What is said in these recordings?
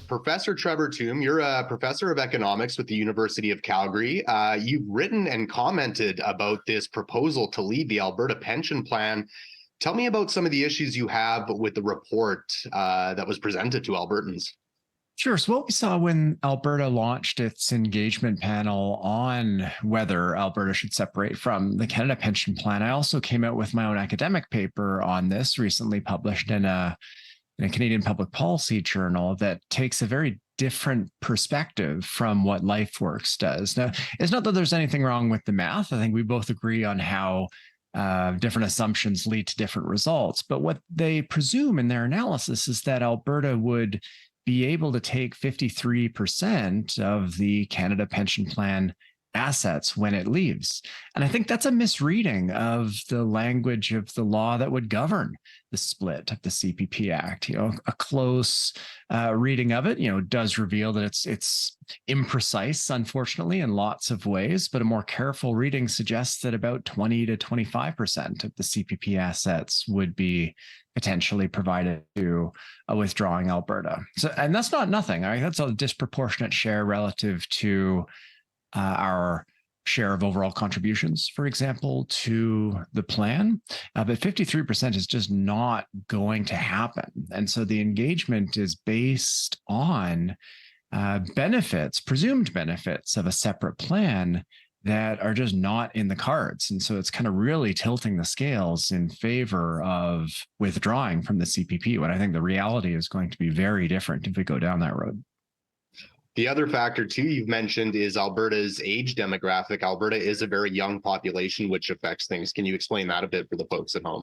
Professor Trevor Tombe, you're a professor of economics with the University of Calgary. You've written and commented about this proposal to leave the Alberta pension plan. Tell me about some of the issues you have with the report that was presented to Albertans. Sure. So what we saw when Alberta launched its engagement panel on whether Alberta should separate from the Canada Pension Plan, I also came out with my own academic paper on this, recently published in a Canadian Public Policy Journal, that takes a very different perspective from what LifeWorks does. Now, it's not that there's anything wrong with the math. I think we both agree on how different assumptions lead to different results. But what they presume in their analysis is that Alberta would be able to take 53% of the Canada Pension Plan assets when it leaves. And I think that's a misreading of the language of the law that would govern the split of the CPP Act. A close reading of it, does reveal that it's imprecise, unfortunately, in lots of ways, but a more careful reading suggests that about 20 to 25% of the CPP assets would be potentially provided to a withdrawing Alberta. So, and that's not nothing. That's a disproportionate share relative to our share of overall contributions, for example, to the plan. But 53% is just not going to happen. And so the engagement is based on presumed benefits of a separate plan that are just not in the cards. And so it's kind of really tilting the scales in favor of withdrawing from the CPP, when I think the reality is going to be very different if we go down that road. The other factor, too, you've mentioned is Alberta's age demographic. Alberta is a very young population, which affects things. Can you explain that a bit for the folks at home?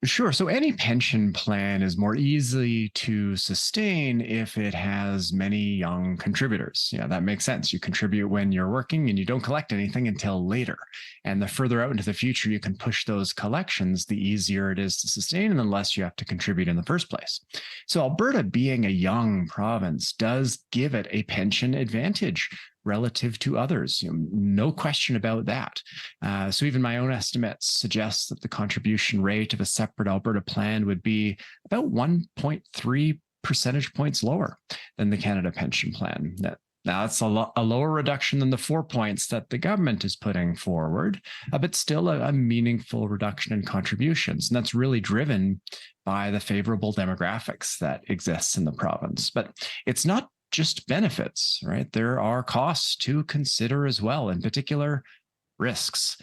Sure. So any pension plan is more easy to sustain if it has many young contributors. That makes sense. You contribute when you're working and you don't collect anything until later. And the further out into the future you can push those collections, the easier it is to sustain and the less you have to contribute in the first place. So Alberta, being a young province, does give it a pension advantage relative to others. No question about that. So even my own estimates suggest that the contribution rate of a separate Alberta plan would be about 1.3 percentage points lower than the Canada Pension Plan. That's a lower reduction than the 4 points that the government is putting forward, but still a meaningful reduction in contributions. And that's really driven by the favorable demographics that exists in the province. But it's not just benefits, right? There are costs to consider as well, in particular, risks.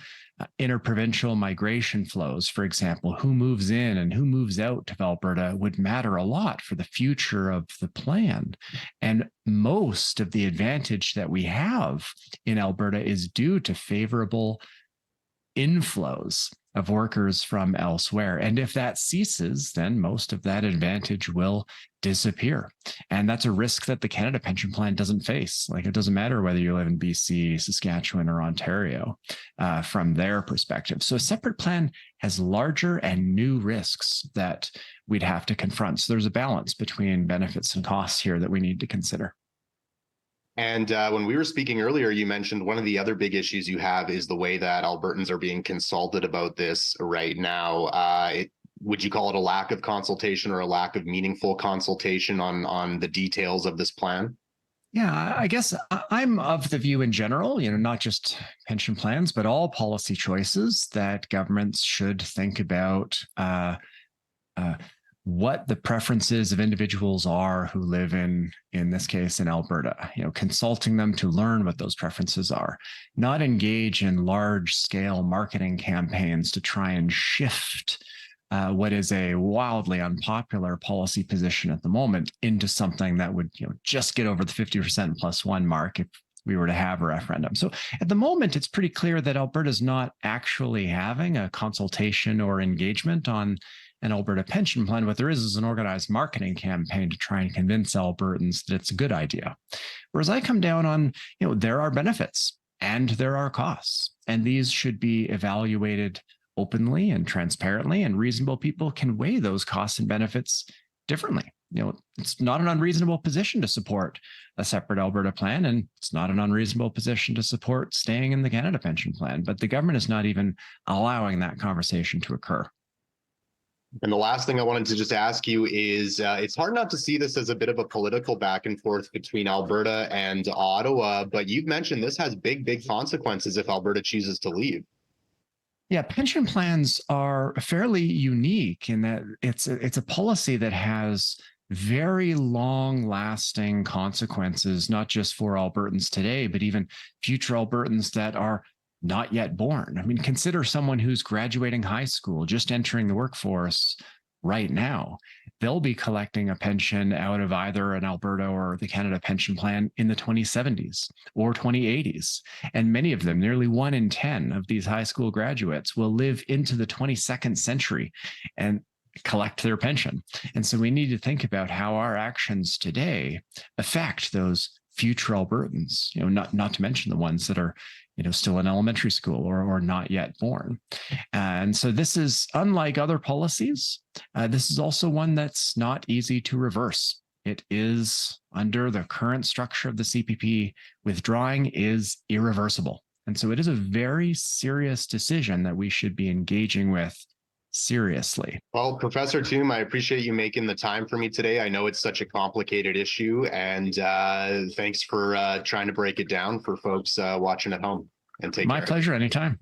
Interprovincial migration flows, for example, who moves in and who moves out of Alberta would matter a lot for the future of the plan. And most of the advantage that we have in Alberta is due to favorable inflows of workers from elsewhere. And if that ceases, then most of that advantage will disappear. And that's a risk that the Canada Pension Plan doesn't face. Like, it doesn't matter whether you live in BC, Saskatchewan, or Ontario from their perspective. So a separate plan has larger and new risks that we'd have to confront. So there's a balance between benefits and costs here that we need to consider. And when we were speaking earlier, you mentioned one of the other big issues you have is the way that Albertans are being consulted about this right now. Would you call it a lack of consultation or a lack of meaningful consultation on the details of this plan? Yeah, I guess I'm of the view in general, not just pension plans, but all policy choices, that governments should think about what the preferences of individuals are who live in this case, in Alberta, consulting them to learn what those preferences are, not engage in large scale marketing campaigns to try and shift what is a wildly unpopular policy position at the moment into something that would just get over the 50% plus one mark if we were to have a referendum. So at the moment, it's pretty clear that Alberta is not actually having a consultation or engagement on an Alberta pension plan. What there is an organized marketing campaign to try and convince Albertans that it's a good idea. Whereas I come down on, there are benefits and there are costs, and these should be evaluated openly and transparently, and reasonable people can weigh those costs and benefits differently. It's not an unreasonable position to support a separate Alberta plan, and it's not an unreasonable position to support staying in the Canada Pension Plan. But the government is not even allowing that conversation to occur. And the last thing I wanted to just ask you is it's hard not to see this as a bit of a political back and forth between Alberta and Ottawa, but you've mentioned this has big, big consequences if Alberta chooses to leave. Yeah, pension plans are fairly unique in that it's a policy that has very long lasting consequences, not just for Albertans today, but even future Albertans that are not yet born. I mean, consider someone who's graduating high school, just entering the workforce right now. They'll be collecting a pension out of either an Alberta or the Canada pension plan in the 2070s or 2080s. And many of them, nearly 1 in 10 of these high school graduates, will live into the 22nd century and collect their pension. And so we need to think about how our actions today affect those future Albertans, not to mention the ones that are still in elementary school or not yet born. And so this is unlike other policies. This is also one that's not easy to reverse. It is under the current structure of the CPP, withdrawing is irreversible. And so it is a very serious decision that we should be engaging with seriously. Well, Professor Tombe, I appreciate you making the time for me today. I know it's such a complicated issue, and thanks for trying to break it down for folks watching at home. And take care. My pleasure, anytime.